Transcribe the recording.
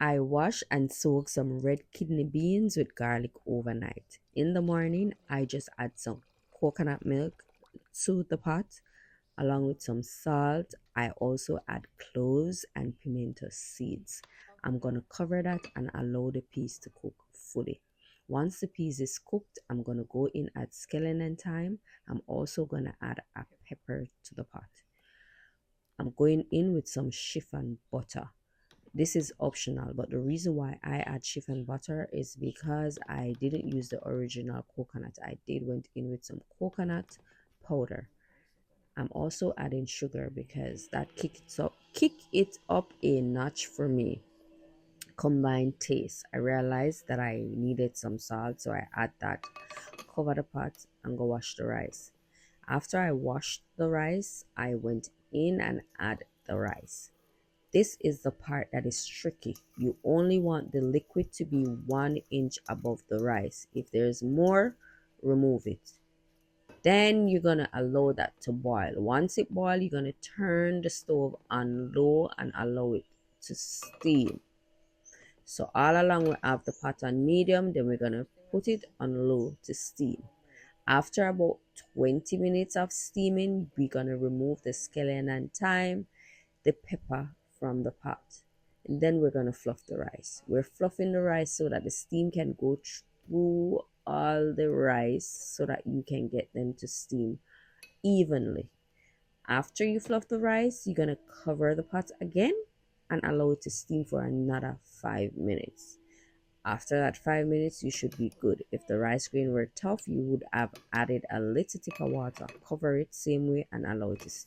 I wash and soak some red kidney beans with garlic overnight. In the morning, I just add some coconut milk to the pot along with some salt. I also add cloves and pimento seeds. I'm going to cover that and allow the peas to cook fully. Once the peas is cooked, I'm going to go in at scallion and thyme. I'm also going to add a pepper to the pot. I'm going in with some chiffon butter. This is optional, but the reason why I add chiffon butter is because I didn't use the original coconut. I did went in with some coconut powder. I'm also adding sugar because that kick it up a notch for me. Combined taste. I realized that I needed some salt, so I add that. Cover the pot and go wash the rice. After I washed the rice, I went in and add the rice. This is the part that is tricky. You only want the liquid to be 1 inch above the rice. If there's more, remove it. Then you're gonna allow that to boil. Once it boils, you're gonna turn the stove on low and allow it to steam. So all along we have the pot on medium, then we're gonna put it on low to steam. After about 20 minutes of steaming, we're gonna remove the scallion and thyme, the pepper from the pot. And then we're gonna fluff the rice. We're fluffing the rice so that the steam can go through all the rice so that you can get them to steam evenly. After you fluff the rice, you're gonna cover the pot again and allow it to steam for another 5 minutes. After that 5 minutes, you should be good. If the rice grain were tough, you would have added a little tip of water. Cover it same way and allow it to steam.